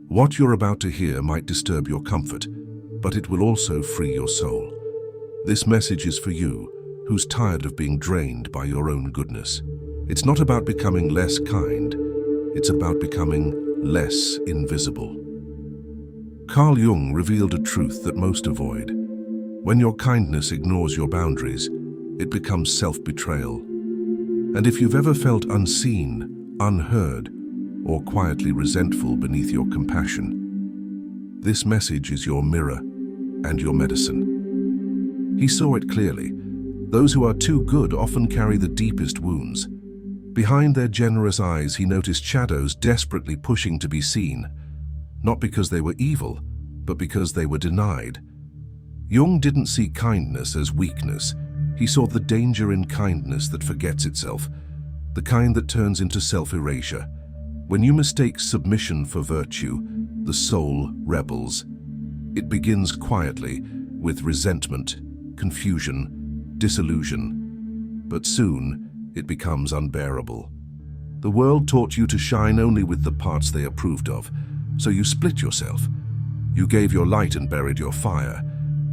What you're about to hear might disturb your comfort, but it will also free your soul. This message is for you, who's tired of being drained by your own goodness. It's not about becoming less kind, it's about becoming less invisible. Carl Jung revealed a truth that most avoid. When your kindness ignores your boundaries, it becomes self-betrayal. And if you've ever felt unseen, unheard, or quietly resentful beneath your compassion, this message is your mirror and your medicine. He saw it clearly. Those who are too good often carry the deepest wounds. Behind their generous eyes, he noticed shadows desperately pushing to be seen, not because they were evil, but because they were denied. Jung didn't see kindness as weakness. He saw the danger in kindness that forgets itself, the kind that turns into self-erasure. When you mistake submission for virtue, the soul rebels. It begins quietly, with resentment, confusion, disillusion. But soon, it becomes unbearable. The world taught you to shine only with the parts they approved of, so you split yourself. You gave your light and buried your fire,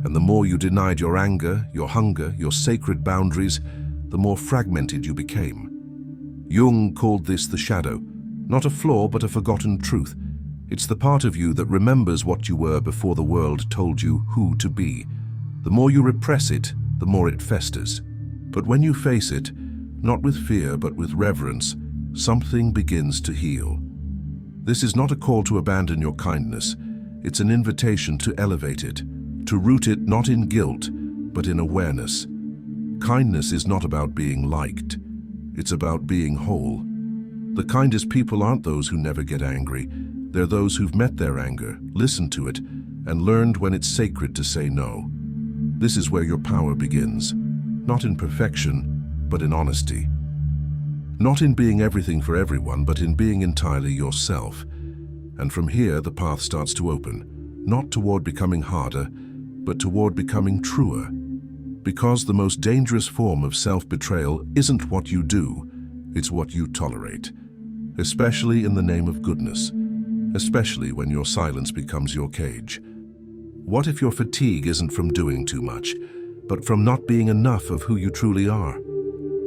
and the more you denied your anger, your hunger, your sacred boundaries, the more fragmented you became. Jung called this the shadow, not a flaw but a forgotten truth. It's the part of you that remembers what you were before the world told you who to be. The more you repress it, the more it festers. But when you face it, not with fear but with reverence, something begins to heal. This is not a call to abandon your kindness. It's an invitation to elevate it, to root it not in guilt, but in awareness. Kindness is not about being liked. It's about being whole. The kindest people aren't those who never get angry. They're those who've met their anger, listened to it, and learned when it's sacred to say no. This is where your power begins. Not in perfection, but in honesty. Not in being everything for everyone, but in being entirely yourself. And from here, the path starts to open, not toward becoming harder, but toward becoming truer. Because the most dangerous form of self-betrayal isn't what you do, it's what you tolerate. Especially in the name of goodness. Especially when your silence becomes your cage. What if your fatigue isn't from doing too much, but from not being enough of who you truly are?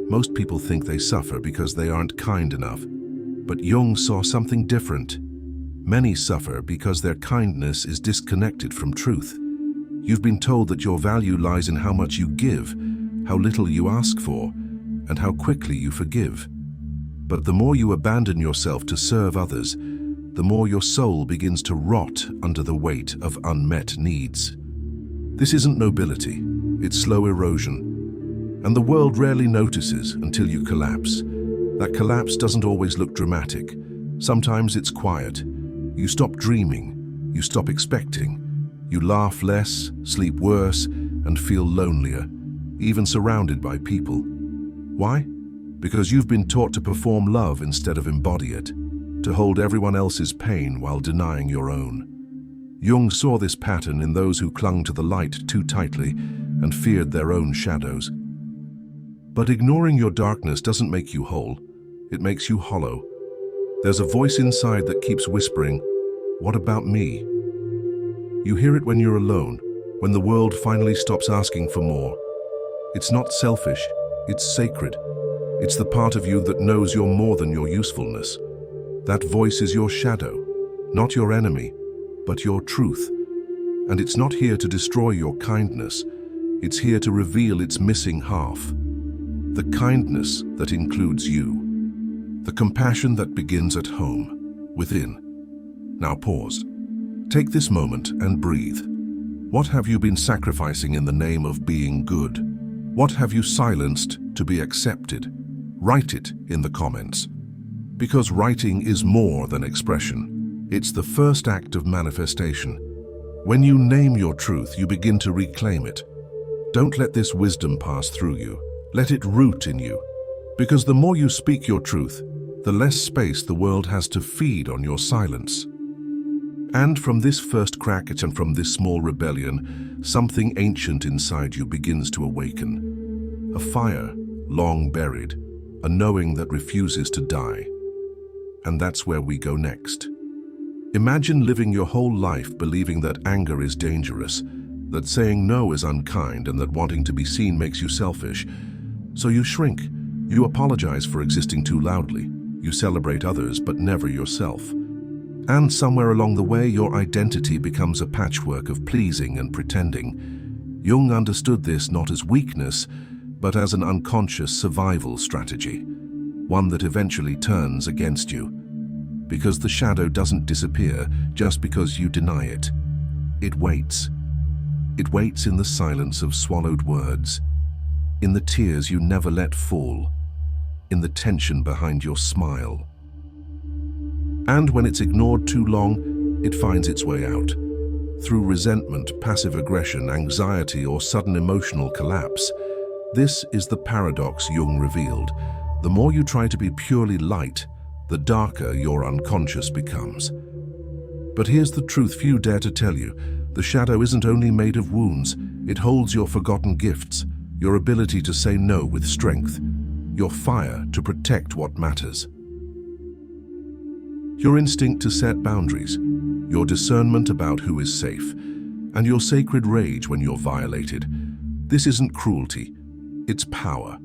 Most people think they suffer because they aren't kind enough. But Jung saw something different. Many suffer because their kindness is disconnected from truth. You've been told that your value lies in how much you give, how little you ask for, and how quickly you forgive. But the more you abandon yourself to serve others, the more your soul begins to rot under the weight of unmet needs. This isn't nobility, it's slow erosion. And the world rarely notices until you collapse. That collapse doesn't always look dramatic. Sometimes it's quiet. You stop dreaming, you stop expecting. You laugh less, sleep worse, and feel lonelier, even surrounded by people. Why? Because you've been taught to perform love instead of embody it, to hold everyone else's pain while denying your own. Jung saw this pattern in those who clung to the light too tightly and feared their own shadows. But ignoring your darkness doesn't make you whole, it makes you hollow. There's a voice inside that keeps whispering, "What about me?" You hear it when you're alone, when the world finally stops asking for more. It's not selfish, it's sacred. It's the part of you that knows you're more than your usefulness. That voice is your shadow, not your enemy, but your truth. And it's not here to destroy your kindness, it's here to reveal its missing half. The kindness that includes you. The compassion that begins at home, within. Now pause. Take this moment and breathe. What have you been sacrificing in the name of being good? What have you silenced to be accepted? Write it in the comments. Because writing is more than expression. It's the first act of manifestation. When you name your truth, you begin to reclaim it. Don't let this wisdom pass through you. Let it root in you. Because the more you speak your truth, the less space the world has to feed on your silence. And from this first crack and from this small rebellion, something ancient inside you begins to awaken. A fire, long buried, a knowing that refuses to die. And that's where we go next. Imagine living your whole life believing that anger is dangerous, that saying no is unkind, and that wanting to be seen makes you selfish. So you shrink. You apologize for existing too loudly. You celebrate others, but never yourself. And somewhere along the way, your identity becomes a patchwork of pleasing and pretending. Jung understood this not as weakness, but as an unconscious survival strategy, one that eventually turns against you. Because the shadow doesn't disappear just because you deny it. It waits. It waits in the silence of swallowed words, in the tears you never let fall, in the tension behind your smile. And when it's ignored too long, it finds its way out. Through resentment, passive aggression, anxiety, or sudden emotional collapse. This is the paradox Jung revealed. The more you try to be purely light, the darker your unconscious becomes. But here's the truth few dare to tell you. The shadow isn't only made of wounds, it holds your forgotten gifts, your ability to say no with strength, your fire to protect what matters. Your instinct to set boundaries, your discernment about who is safe, and your sacred rage when you're violated. This isn't cruelty, it's power.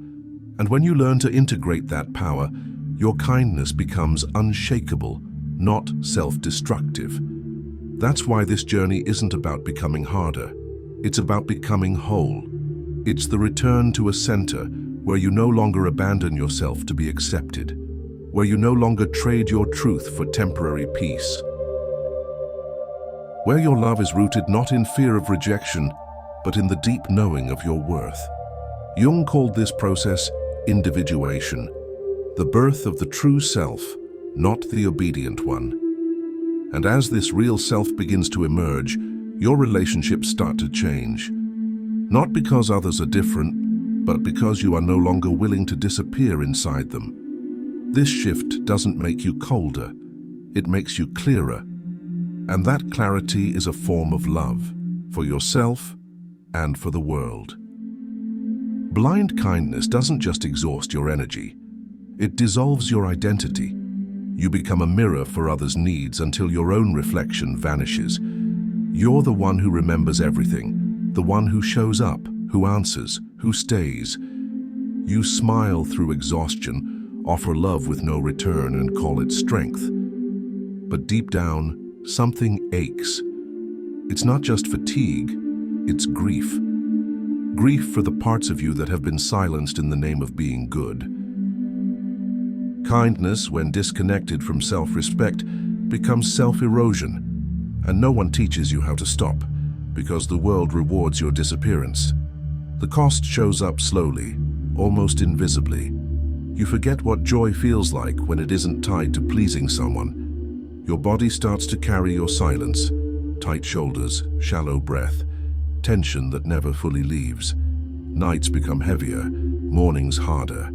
And when you learn to integrate that power, your kindness becomes unshakable, not self-destructive. That's why this journey isn't about becoming harder. It's about becoming whole. It's the return to a center where you no longer abandon yourself to be accepted, where you no longer trade your truth for temporary peace, where your love is rooted not in fear of rejection, but in the deep knowing of your worth. Jung called this process individuation, the birth of the true self, not the obedient one. And as this real self begins to emerge, your relationships start to change. Not because others are different, but because you are no longer willing to disappear inside them. This shift doesn't make you colder, it makes you clearer. And that clarity is a form of love, for yourself and for the world. Blind kindness doesn't just exhaust your energy, it dissolves your identity. You become a mirror for others' needs until your own reflection vanishes. You're the one who remembers everything, the one who shows up, who answers, who stays. You smile through exhaustion, offer love with no return, and call it strength. But deep down, something aches. It's not just fatigue, it's grief. Grief for the parts of you that have been silenced in the name of being good. Kindness, when disconnected from self-respect, becomes self-erosion, and no one teaches you how to stop, because the world rewards your disappearance. The cost shows up slowly, almost invisibly. You forget what joy feels like when it isn't tied to pleasing someone. Your body starts to carry your silence, tight shoulders, shallow breath, tension that never fully leaves. Nights become heavier, mornings harder.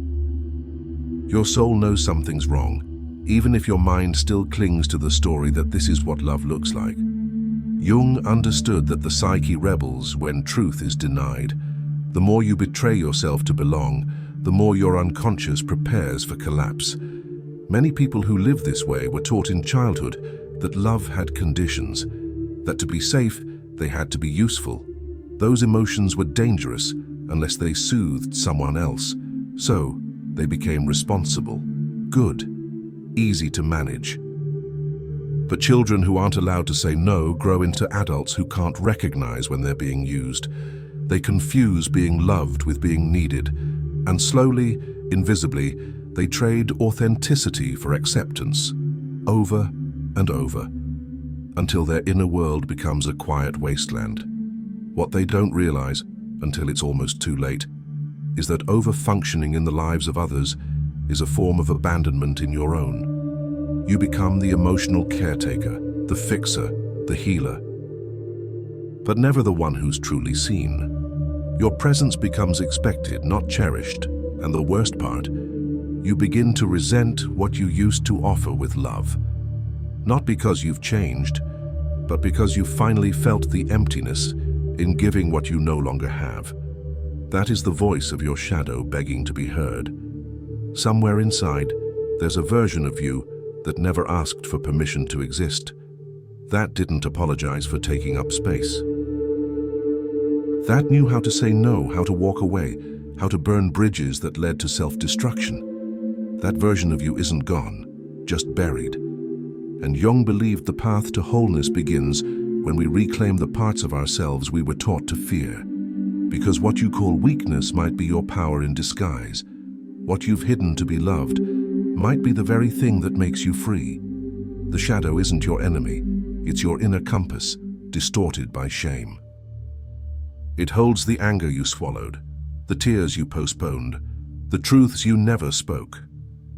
Your soul knows something's wrong, even if your mind still clings to the story that this is what love looks like. Jung understood that the psyche rebels when truth is denied. The more you betray yourself to belong, the more your unconscious prepares for collapse. Many people who live this way were taught in childhood that love had conditions, that to be safe, they had to be useful. Those emotions were dangerous unless they soothed someone else. So, they became responsible, good, easy to manage. But children who aren't allowed to say no grow into adults who can't recognize when they're being used. They confuse being loved with being needed, and slowly, invisibly, they trade authenticity for acceptance, over and over, until their inner world becomes a quiet wasteland. What they don't realize, until it's almost too late, is that over-functioning in the lives of others is a form of abandonment in your own. You become the emotional caretaker, the fixer, the healer, but never the one who's truly seen. Your presence becomes expected, not cherished, and the worst part, you begin to resent what you used to offer with love. Not because you've changed, but because you finally felt the emptiness in giving what you no longer have. That is the voice of your shadow begging to be heard. Somewhere inside, there's a version of you that never asked for permission to exist, That didn't apologize for taking up space. That knew how to say no, how to walk away, how to burn bridges that led to self-destruction. That version of you isn't gone, just buried. And Jung believed the path to wholeness begins when we reclaim the parts of ourselves we were taught to fear. Because what you call weakness might be your power in disguise. What you've hidden to be loved might be the very thing that makes you free. The shadow isn't your enemy, it's your inner compass, distorted by shame. It holds the anger you swallowed, the tears you postponed, the truths you never spoke,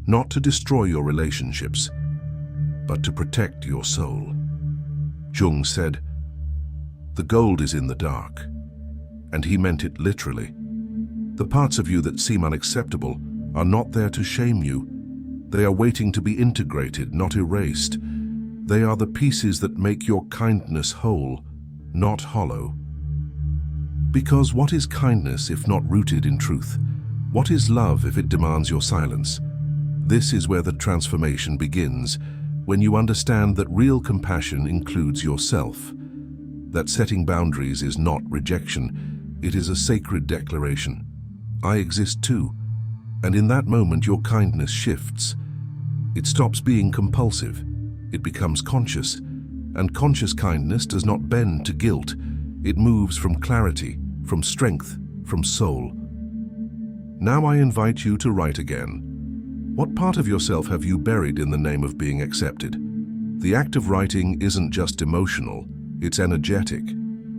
not to destroy your relationships, but to protect your soul. Jung said, "The gold is in the dark," and he meant it literally. The parts of you that seem unacceptable are not there to shame you. They are waiting to be integrated, not erased. They are the pieces that make your kindness whole, not hollow. Because what is kindness if not rooted in truth? What is love if it demands your silence? This is where the transformation begins, when you understand that real compassion includes yourself. That setting boundaries is not rejection, it is a sacred declaration. I exist too. And in that moment your kindness shifts. It stops being compulsive. It becomes conscious. And conscious kindness does not bend to guilt. It moves from clarity, from strength, from soul. Now I invite you to write again. What part of yourself have you buried in the name of being accepted? The act of writing isn't just emotional, it's energetic.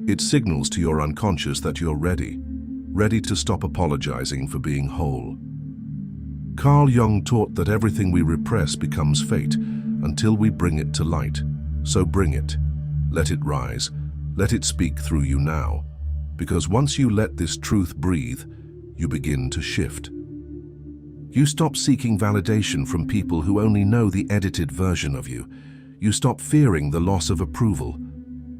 It signals to your unconscious that you're ready to stop apologizing for being whole. Carl Jung taught that everything we repress becomes fate until we bring it to light. So bring it. Let it rise. Let it speak through you now. Because once you let this truth breathe, you begin to shift. You stop seeking validation from people who only know the edited version of you. You stop fearing the loss of approval.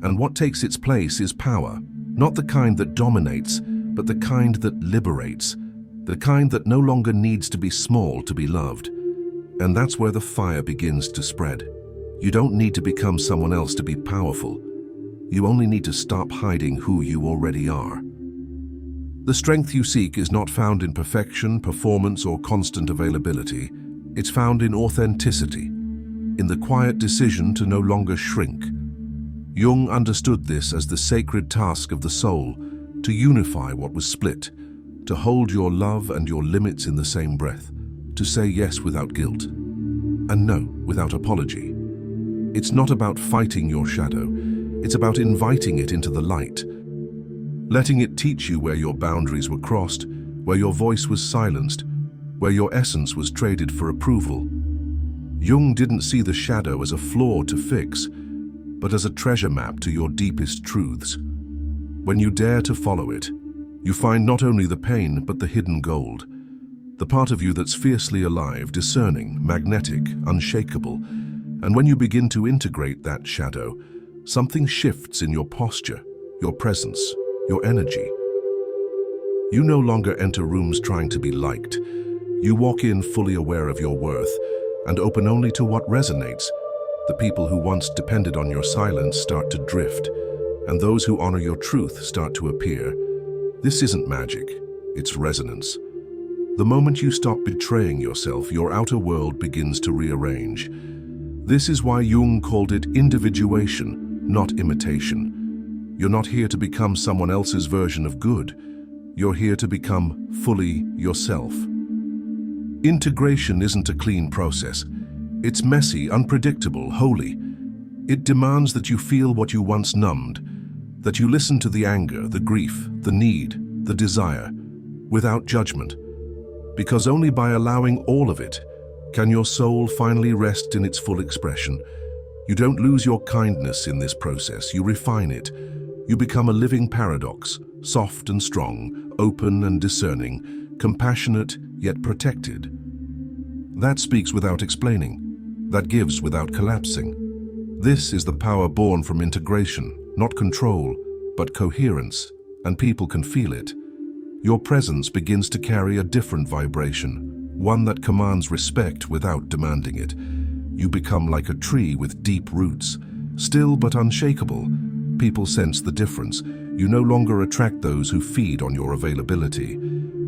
And what takes its place is power. Not the kind that dominates, but the kind that liberates. The kind that no longer needs to be small to be loved. And that's where the fire begins to spread. You don't need to become someone else to be powerful. You only need to stop hiding who you already are. The strength you seek is not found in perfection, performance, or constant availability. It's found in authenticity, in the quiet decision to no longer shrink. Jung understood this as the sacred task of the soul, to unify what was split, to hold your love and your limits in the same breath, to say yes without guilt, and no without apology. It's not about fighting your shadow, it's about inviting it into the light, letting it teach you where your boundaries were crossed, where your voice was silenced, where your essence was traded for approval. Jung didn't see the shadow as a flaw to fix, but as a treasure map to your deepest truths. When you dare to follow it, you find not only the pain, but the hidden gold. The part of you that's fiercely alive, discerning, magnetic, unshakable. And when you begin to integrate that shadow, something shifts in your posture, your presence, your energy. You no longer enter rooms trying to be liked. You walk in fully aware of your worth and open only to what resonates. The people who once depended on your silence start to drift, and those who honor your truth start to appear. This isn't magic, it's resonance. The moment you stop betraying yourself, your outer world begins to rearrange. This is why Jung called it individuation, not imitation. You're not here to become someone else's version of good. You're here to become fully yourself. Integration isn't a clean process. It's messy, unpredictable, holy. It demands that you feel what you once numbed, that you listen to the anger, the grief, the need, the desire, without judgment. Because only by allowing all of it can your soul finally rest in its full expression. You don't lose your kindness in this process, you refine it. You become a living paradox, soft and strong, open and discerning, compassionate yet protected. That speaks without explaining. That gives without collapsing. This is the power born from integration, not control, but coherence, and people can feel it. Your presence begins to carry a different vibration, one that commands respect without demanding it. You become like a tree with deep roots, Still but unshakable, people sense the difference. You no longer attract those who feed on your availability.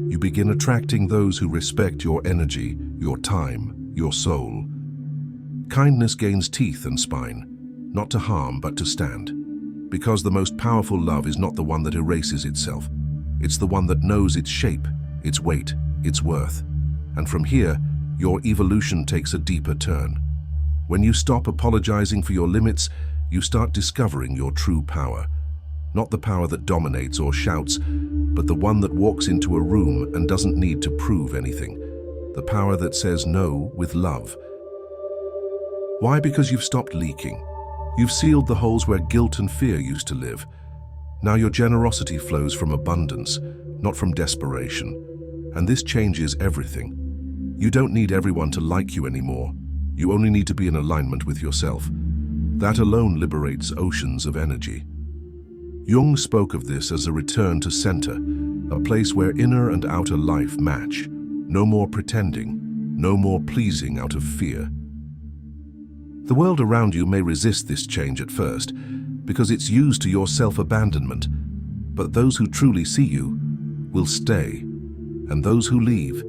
You begin attracting those who respect your energy, your time, your soul. Kindness gains teeth and spine, not to harm but to stand. Because the most powerful love is not the one that erases itself. It's the one that knows its shape, its weight, its worth. And from here, your evolution takes a deeper turn. When you stop apologizing for your limits, you start discovering your true power. Not the power that dominates or shouts, but the one that walks into a room and doesn't need to prove anything. The power that says no with love. Why? Because you've stopped leaking. You've sealed the holes where guilt and fear used to live. Now your generosity flows from abundance, not from desperation. And this changes everything. You don't need everyone to like you anymore. You only need to be in alignment with yourself. That alone liberates oceans of energy. Jung spoke of this as a return to center, a place where inner and outer life match. No more pretending, no more pleasing out of fear. The world around you may resist this change at first, because it's used to your self-abandonment. But those who truly see you will stay, and those who leave,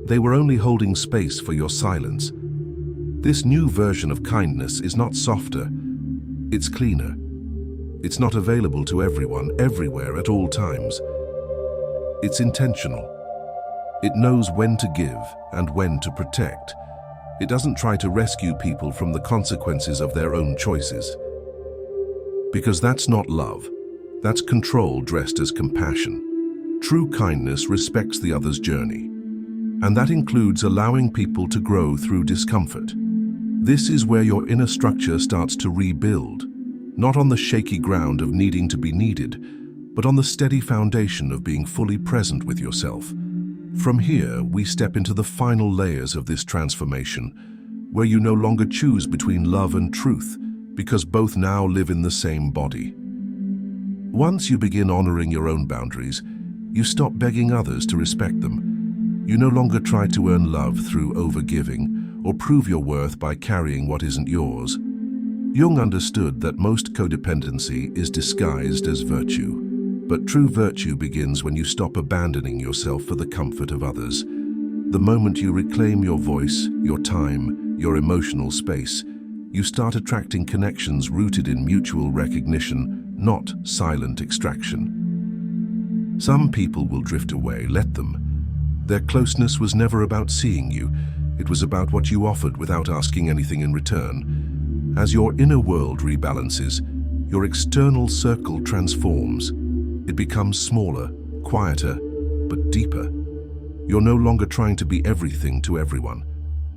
they were only holding space for your silence. This new version of kindness is not softer, it's cleaner. It's not available to everyone, everywhere, at all times. It's intentional. It knows when to give and when to protect. It doesn't try to rescue people from the consequences of their own choices. Because that's not love. That's control dressed as compassion. True kindness respects the other's journey. And that includes allowing people to grow through discomfort. This is where your inner structure starts to rebuild, not on the shaky ground of needing to be needed, but on the steady foundation of being fully present with yourself. From here, we step into the final layers of this transformation, where you no longer choose between love and truth, because both now live in the same body. Once you begin honoring your own boundaries, you stop begging others to respect them. You no longer try to earn love through overgiving, or prove your worth by carrying what isn't yours. Jung understood that most codependency is disguised as virtue. But true virtue begins when you stop abandoning yourself for the comfort of others. The moment you reclaim your voice, your time, your emotional space, you start attracting connections rooted in mutual recognition, not silent extraction. Some people will drift away, let them. Their closeness was never about seeing you. It was about what you offered without asking anything in return. As your inner world rebalances, your external circle transforms. It becomes smaller, quieter, but deeper. You're no longer trying to be everything to everyone.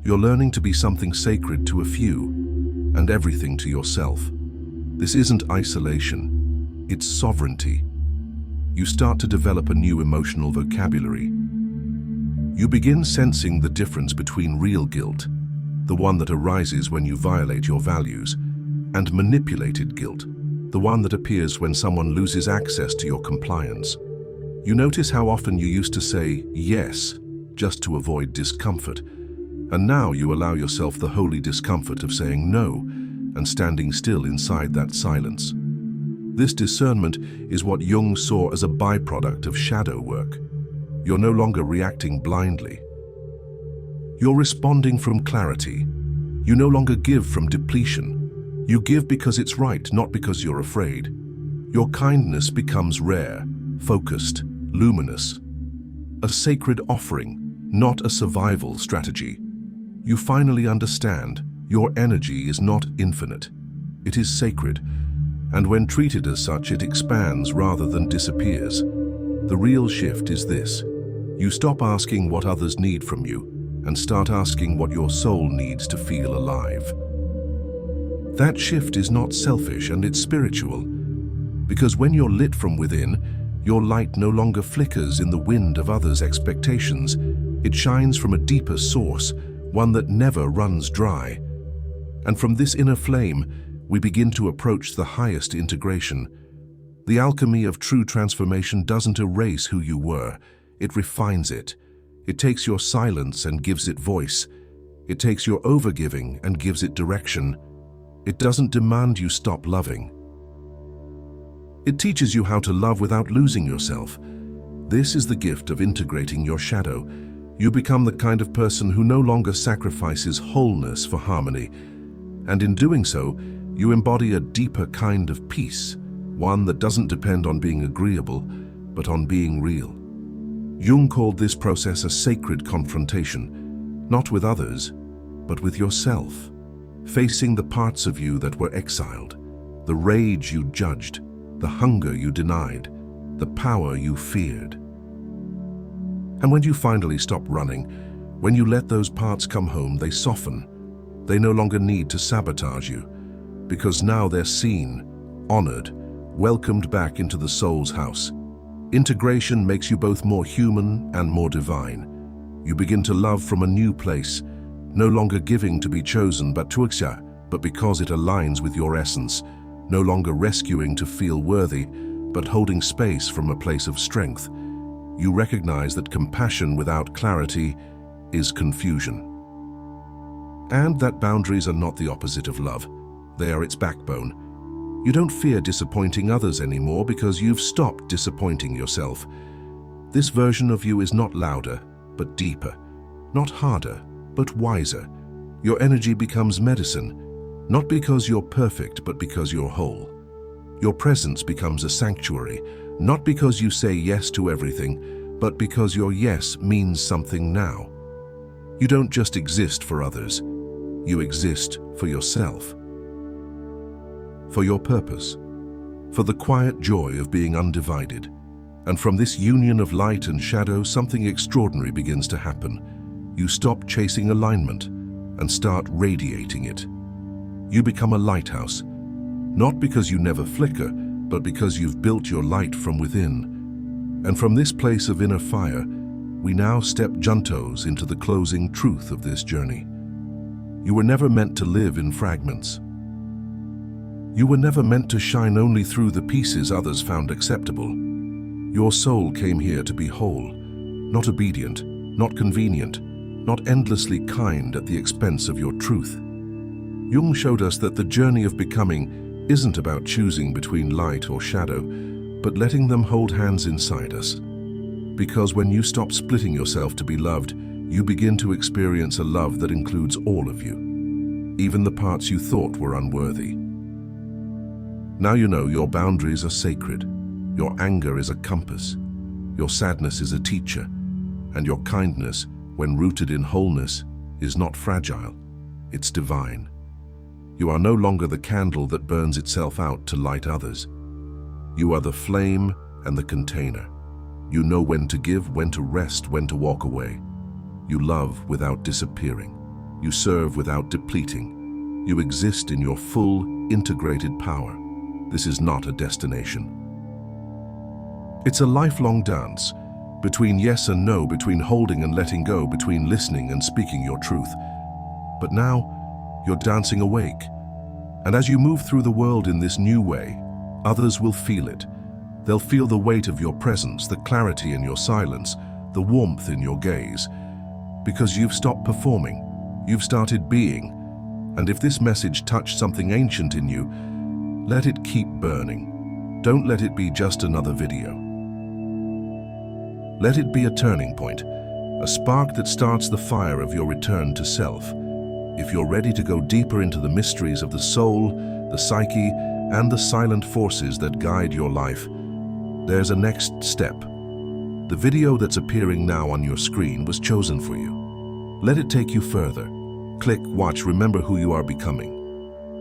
You're learning to be something sacred to a few, and everything to yourself. This isn't isolation, it's sovereignty. You start to develop a new emotional vocabulary. You begin sensing the difference between real guilt, the one that arises when you violate your values, and manipulated guilt, the one that appears when someone loses access to your compliance. You notice how often you used to say yes just to avoid discomfort, and now you allow yourself the holy discomfort of saying no and standing still inside that silence. This discernment is what Jung saw as a byproduct of shadow work. You're no longer reacting blindly. You're responding from clarity. You no longer give from depletion. You give because it's right, not because you're afraid. Your kindness becomes rare, focused, luminous. A sacred offering, not a survival strategy. You finally understand your energy is not infinite. It is sacred, and when treated as such, it expands rather than disappears. The real shift is this. You stop asking what others need from you and start asking what your soul needs to feel alive. That shift is not selfish and it's spiritual, because when you're lit from within, your light no longer flickers in the wind of others' expectations. It shines from a deeper source, one that never runs dry. And from this inner flame, we begin to approach the highest integration. The alchemy of true transformation doesn't erase who you were. It refines it. It takes your silence and gives it voice. It takes your overgiving and gives it direction. It doesn't demand you stop loving. It teaches you how to love without losing yourself. This is the gift of integrating your shadow. You become the kind of person who no longer sacrifices wholeness for harmony. And in doing so, you embody a deeper kind of peace, one that doesn't depend on being agreeable, but on being real. Jung called this process a sacred confrontation, not with others, but with yourself, facing the parts of you that were exiled, the rage you judged, the hunger you denied, the power you feared. And when you finally stop running, when you let those parts come home, they soften. They no longer need to sabotage you, because now they're seen, honored, welcomed back into the soul's house. Integration makes you both more human and more divine. You begin to love from a new place, no longer giving to be chosen but because it aligns with your essence, no longer rescuing to feel worthy, but holding space from a place of strength. You recognize that compassion without clarity is confusion. And that boundaries are not the opposite of love. They are its backbone. You don't fear disappointing others anymore because you've stopped disappointing yourself. This version of you is not louder, but deeper. Not harder, but wiser. Your energy becomes medicine, not because you're perfect, but because you're whole. Your presence becomes a sanctuary, not because you say yes to everything, but because your yes means something now. You don't just exist for others. You exist for yourself. For your purpose. For the quiet joy of being undivided. And from this union of light and shadow, something extraordinary begins to happen. You stop chasing alignment and start radiating it. You become a lighthouse, not because you never flicker, but because you've built your light from within. And from this place of inner fire, we now step juntos into the closing truth of this journey. You were never meant to live in fragments. You were never meant to shine only through the pieces others found acceptable. Your soul came here to be whole, not obedient, not convenient, not endlessly kind at the expense of your truth. Jung showed us that the journey of becoming isn't about choosing between light or shadow, but letting them hold hands inside us. Because when you stop splitting yourself to be loved, you begin to experience a love that includes all of you, even the parts you thought were unworthy. Now you know your boundaries are sacred, your anger is a compass, your sadness is a teacher, and your kindness, when rooted in wholeness, is not fragile, it's divine. You are no longer the candle that burns itself out to light others. You are the flame and the container. You know when to give, when to rest, when to walk away. You love without disappearing. You serve without depleting. You exist in your full, integrated power. This is not a destination. It's a lifelong dance, between yes and no, between holding and letting go, between listening and speaking your truth. But now, you're dancing awake. And as you move through the world in this new way, others will feel it. They'll feel the weight of your presence, the clarity in your silence, the warmth in your gaze. Because you've stopped performing, you've started being. And if this message touched something ancient in you, let it keep burning. Don't let it be just another video. Let it be a turning point, a spark that starts the fire of your return to self. If you're ready to go deeper into the mysteries of the soul, the psyche, and the silent forces that guide your life, there's a next step. The video that's appearing now on your screen was chosen for you. Let it take you further. Click, watch, remember who you are becoming.